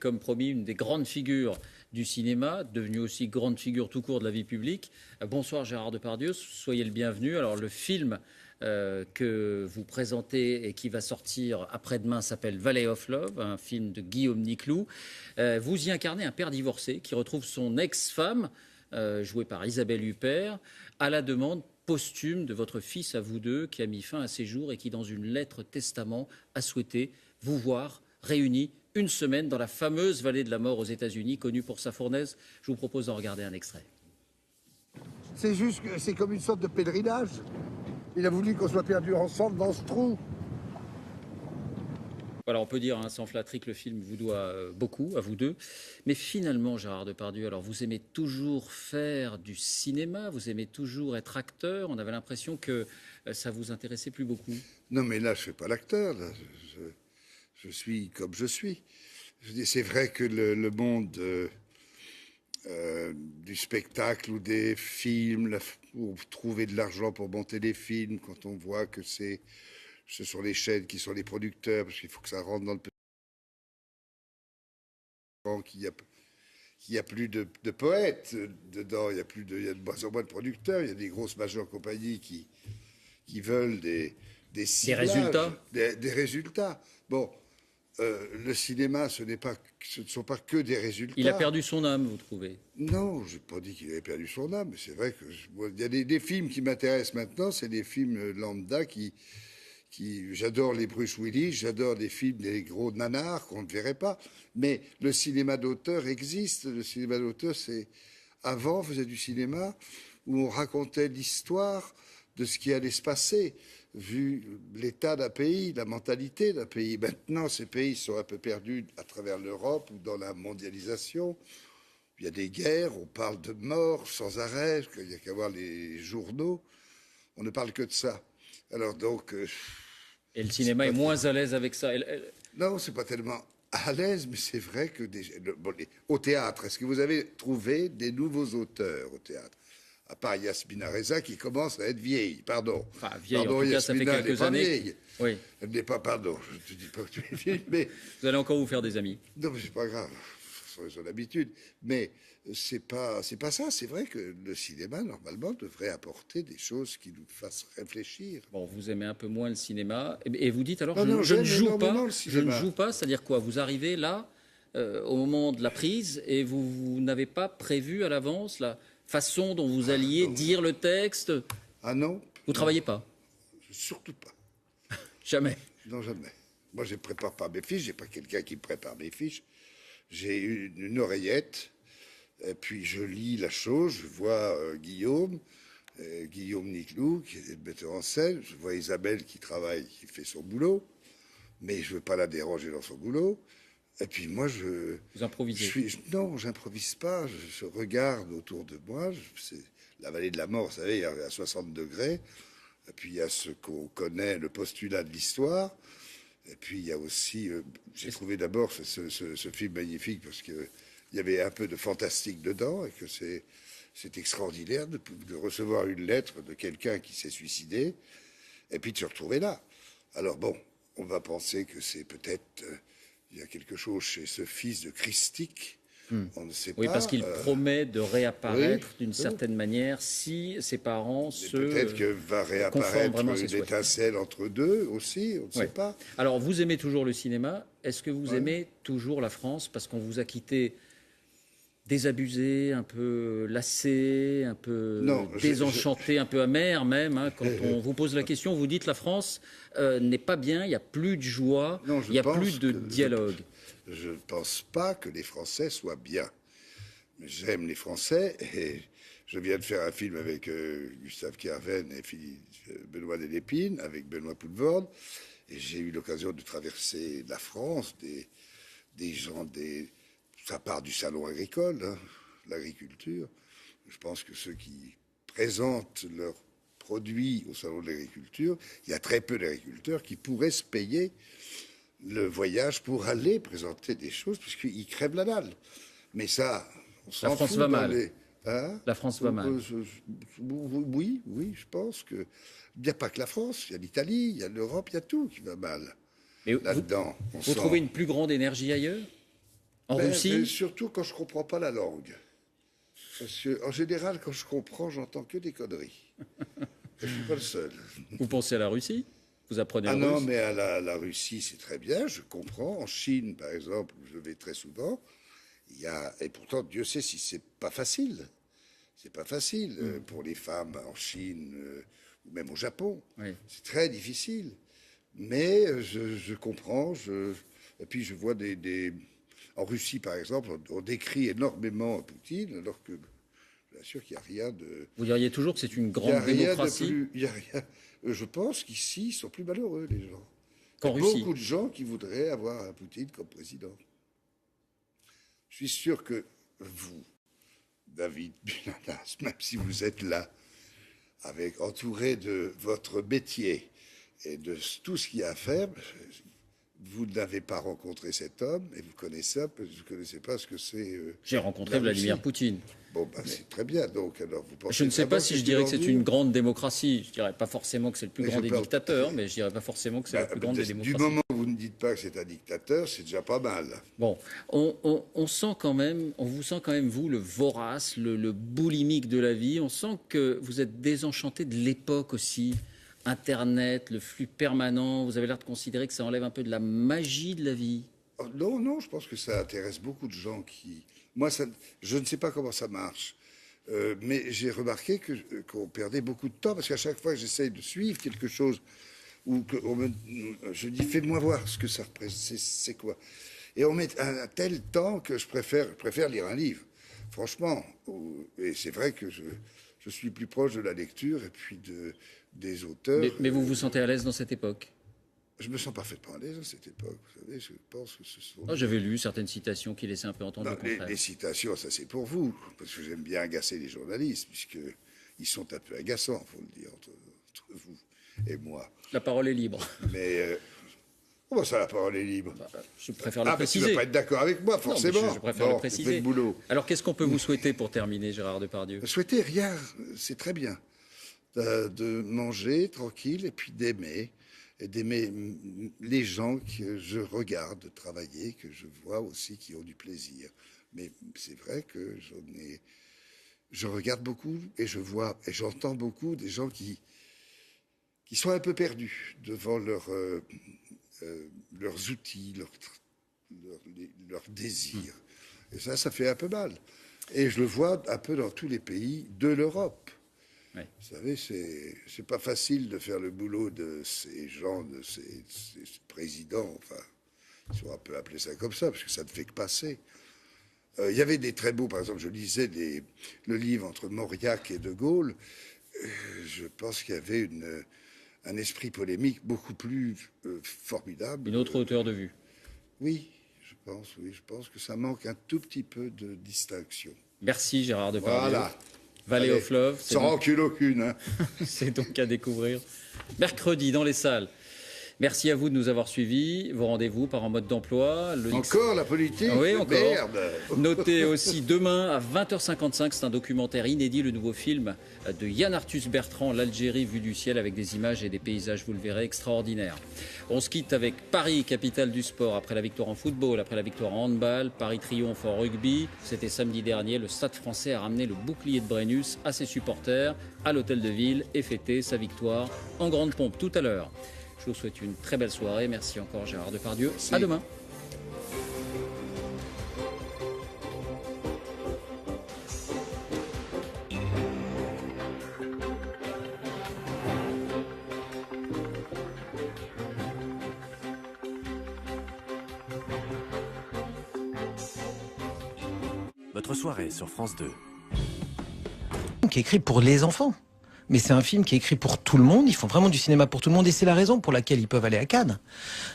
comme promis, une des grandes figures du cinéma, devenue aussi grande figure tout court de la vie publique. Bonsoir Gérard Depardieu, soyez le bienvenu. Alors le film que vous présentez et qui va sortir après-demain s'appelle Valley of Love, un film de Guillaume Niclou. Vous y incarnez un père divorcé qui retrouve son ex-femme, jouée par Isabelle Huppert, à la demande posthume de votre fils à vous deux, qui a mis fin à ses jours et qui, dans une lettre testament, a souhaité vous voir réunis une semaine dans la fameuse vallée de la mort aux États-Unis, connue pour sa fournaise. Je vous propose d'en regarder un extrait. C'est juste que c'est comme une sorte de pèlerinage. Il a voulu qu'on soit perdus ensemble dans ce trou. Voilà, on peut dire sans flatterie que le film vous doit beaucoup, à vous deux. Mais finalement, Gérard Depardieu, alors vous aimez toujours faire du cinéma, vous aimez toujours être acteur. On avait l'impression que ça vous intéressait plus beaucoup. Non, mais là, je ne fais pas l'acteur. Je suis comme je suis. Je dis, c'est vrai que le monde du spectacle ou des films, où trouver de l'argent pour monter des films, quand on voit que ce sont les chaînes qui sont les producteurs, parce qu'il faut que ça rentre dans le qu'il y a plus de poètes dedans, il y a de moins en moins de producteurs, il y a des grosses majeures compagnies qui veulent des résultats. Des résultats. Bon, le cinéma, ce ne sont pas que des résultats. Il a perdu son âme, vous trouvez? Non, je n'ai pas dit qu'il avait perdu son âme, mais c'est vrai que il y a des films qui m'intéressent maintenant, c'est des films lambda j'adore les Bruce Willis, j'adore des films, des gros nanars qu'on ne verrait pas. Mais le cinéma d'auteur existe. Le cinéma d'auteur, avant, on faisait du cinéma où on racontait l'histoire de ce qui allait se passer, vu l'état d'un pays, la mentalité d'un pays. Maintenant, ces pays sont un peu perdus à travers l'Europe ou dans la mondialisation. Il y a des guerres, on parle de morts sans arrêt, il n'y a qu'à voir les journaux. On ne parle que de ça. Alors donc... et le cinéma est moins à l'aise avec ça. Non, c'est pas tellement à l'aise, mais c'est vrai que au théâtre, est-ce que vous avez trouvé des nouveaux auteurs au théâtre? À part Yasmina Reza qui commence à être vieille, pardon. Enfin, vieille, pardon, en tout cas, Yasmina, ça fait quelques années. Vieille. Oui. Elle n'est pas, pardon, je ne te dis pas que tu es vieille, mais... Vous allez encore vous faire des amis. Non, mais c'est pas grave, ce sont son habitude. Mais c'est pas ça. C'est vrai que le cinéma, normalement, devrait apporter des choses qui nous fassent réfléchir. Bon, vous aimez un peu moins le cinéma. Et vous dites alors, je ne joue pas, c'est-à-dire quoi? Vous arrivez là, au moment de la prise, et vous n'avez pas prévu à l'avance la façon dont vous alliez dire le texte? Ah non? Vous ne travaillez pas? Surtout pas. Jamais? Non, jamais. Moi, je ne prépare pas mes fiches. Je n'ai pas quelqu'un qui me prépare mes fiches. J'ai une oreillette, et puis je lis la chose. Je vois Guillaume Niclou, qui est le metteur en scène. Je vois Isabelle qui travaille, qui fait son boulot, mais je ne veux pas la déranger dans son boulot. Et puis moi, vous improvisez? Non, j'improvise pas. Je regarde autour de moi. C'est la vallée de la mort, vous savez, il y a 60 degrés. Et puis il y a ce qu'on connaît, le postulat de l'histoire. Et puis il y a aussi, j'ai trouvé d'abord ce film magnifique parce qu'il y avait un peu de fantastique dedans et que c'est extraordinaire de recevoir une lettre de quelqu'un qui s'est suicidé et puis de se retrouver là. Alors bon, on va penser que c'est peut-être, il y a quelque chose chez ce fils de Christique. On ne sait pas. Oui, parce qu'il promet de réapparaître d'une certaine manière si ses parents peut-être que va réapparaître une étincelle entre deux aussi, on ne sait pas. Alors, vous aimez toujours le cinéma. Est-ce que vous aimez toujours la France? Parce qu'on vous a quitté désabusé, un peu lassé, un peu désenchanté, un peu amer même. Hein. Quand on vous pose la question, vous dites la France n'est pas bien, il n'y a plus de joie, il n'y a plus de dialogue. Je ne pense pas que les Français soient bien. J'aime les Français et je viens de faire un film avec Gustave Kerven et Benoît Delépine, avec Benoît Poulvorde. Et j'ai eu l'occasion de traverser la France, des gens, ça part du salon agricole, hein, l'agriculture. Je pense que ceux qui présentent leurs produits au salon de l'agriculture, il y a très peu d'agriculteurs qui pourraient se payer le voyage pour aller présenter des choses, puisqu'ils crèvent la dalle. Mais ça, on s'en fout. La France va mal. Hein? La France va mal. Oui, je pense que... Il n'y a pas que la France, il y a l'Italie, il y a l'Europe, il y a tout qui va mal. Mais là-dedans. Vous trouvez une plus grande énergie ailleurs? En Russie? Surtout quand je comprends pas la langue. Parce que, en général, quand je comprends, j'entends que des conneries. Et je suis pas le seul. Vous pensez à la Russie? Vous apprenez le Non, russe? mais à la Russie, c'est très bien, je comprends. En Chine, par exemple, où je vais très souvent, et pourtant, Dieu sait si c'est pas facile. C'est pas facile pour les femmes en Chine ou même au Japon. Oui. C'est très difficile. Mais je comprends. Et puis je vois en Russie, par exemple, on décrit énormément Poutine, alors que bien sûr qu'il n'y a rien de. Vous diriez toujours que c'est une Il y a grande rien de démocratie plus. Il y a rien. Je pense qu'ici, ils sont plus malheureux, les gens. Il qu'en y a Russie? beaucoup de gens qui voudraient avoir un Poutine comme président. Je suis sûr que vous, David Bunanas, même si vous êtes là, entouré de votre métier et de tout ce qu'il y a à faire, vous n'avez pas rencontré cet homme et vous connaissez pas ce que c'est. J'ai rencontré la Vladimir Russie. Poutine. Bon, c'est très bien. Donc, alors, vous pensez Je ne sais pas vraiment si que je dirais que c'est vendu une grande démocratie. Je dirais pas forcément que c'est le plus Mais grand je des parle- dictateurs, mais je dirais pas forcément que c'est la plus grande des Du démocraties. moment où vous ne dites pas que c'est un dictateur, c'est déjà pas mal. Bon, on sent quand même, on vous sent quand même, vous, le vorace, le boulimique de la vie. On sent que vous êtes désenchanté de l'époque aussi. Internet, le flux permanent. Vous avez l'air de considérer que ça enlève un peu de la magie de la vie. Oh, non, non, je pense que ça intéresse beaucoup de gens qui. Moi, je ne sais pas comment ça marche. Mais j'ai remarqué qu'on perdait beaucoup de temps parce qu'à chaque fois que j'essaye de suivre quelque chose ou je dis fais-moi voir ce que ça représente, c'est quoi. Et on met un tel temps que je préfère lire un livre, franchement. Et c'est vrai que je suis plus proche de la lecture et puis des auteurs. Mais vous vous sentez à l'aise dans cette époque? Je me sens parfaitement à l'aise à cette époque. Vous savez, je pense que ce sont. J'avais lu certaines citations qui laissaient un peu entendre Non, le contraire. les citations, ça c'est pour vous, parce que j'aime bien agacer les journalistes, puisqu'ils sont un peu agaçants, il faut le dire, entre vous et moi. La parole est libre. Mais comment ça, la parole est libre? Je préfère le Ah, mais tu ne préciser. vas pas être d'accord avec moi, forcément. Non, mais je préfère Bon, le tu fais préciser. le boulot. Alors, qu'est-ce qu'on peut vous souhaiter pour terminer, Gérard Depardieu? Souhaiter rien, c'est très bien. De manger tranquille et puis d'aimer. Et d'aimer les gens que je regarde travailler, que je vois aussi qui ont du plaisir. Mais c'est vrai que je regarde beaucoup et je vois et j'entends beaucoup des gens qui sont un peu perdus devant leurs outils, leurs désirs. Et ça fait un peu mal. Et je le vois un peu dans tous les pays de l'Europe. Ouais. Vous savez, c'est pas facile de faire le boulot de ces gens, de ces présidents, enfin, si on peut appeler ça comme ça, parce que ça ne fait que passer. Il y avait des très beaux, par exemple, je lisais le livre entre Mauriac et De Gaulle. Je pense qu'il y avait un esprit polémique beaucoup plus formidable. Une autre hauteur de vue. Oui, je pense que ça manque un tout petit peu de distinction. Merci, Gérard Depardieu. Voilà. Valley of Love. Sans rancune aucune. Hein. C'est donc à découvrir mercredi dans les salles. Merci à vous de nous avoir suivis. Vos rendez-vous par en mode d'emploi. Encore la politique? Oui, encore. Merde. Notez aussi demain à 20h55, c'est un documentaire inédit, le nouveau film de Yann Arthus Bertrand, l'Algérie vue du ciel, avec des images et des paysages, vous le verrez, extraordinaires. On se quitte avec Paris, capitale du sport, après la victoire en football, après la victoire en handball, Paris triomphe en rugby. C'était samedi dernier, le Stade français a ramené le bouclier de Brennus à ses supporters à l'hôtel de ville et fêté sa victoire en grande pompe tout à l'heure. Je vous souhaite une très belle soirée. Merci encore Gérard Depardieu. Merci. À demain. Votre soirée sur France 2. Qui est écrit pour les enfants. Mais c'est un film qui est écrit pour tout le monde. Ils font vraiment du cinéma pour tout le monde et c'est la raison pour laquelle ils peuvent aller à Cannes.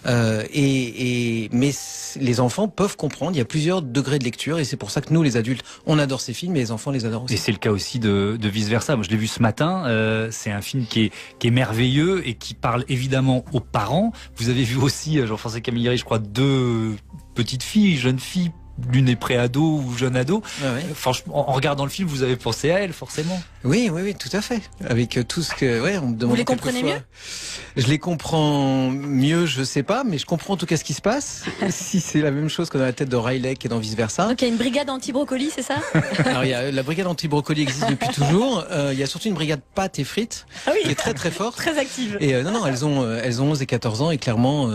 Mais les enfants peuvent comprendre. Il y a plusieurs degrés de lecture et c'est pour ça que nous, les adultes, on adore ces films et les enfants les adorent aussi. Et c'est le cas aussi de Vice Versa. Moi, je l'ai vu ce matin. C'est un film qui est merveilleux et qui parle évidemment aux parents. Vous avez vu aussi Jean-François Camilleri, je crois, deux petites filles, jeunes filles, l'une est pré-ado ou jeune ado. Ouais, ouais. Franchement, en regardant le film, vous avez pensé à elle, forcément. Oui, oui, oui, tout à fait. Avec tout ce que, ouais, on me demande. Vous les comprenez mieux ? Je les comprends mieux, je sais pas, mais je comprends en tout cas ce qui se passe. Si c'est la même chose que dans la tête de Riley et dans Vice Versa. Donc il y a une brigade anti-brocoli, c'est ça ? Alors il y a la brigade anti-brocoli existe depuis toujours. Il y a surtout une brigade pâtes et frites qui est très très forte. Très active. Et non, elles ont 11 et 14 ans et clairement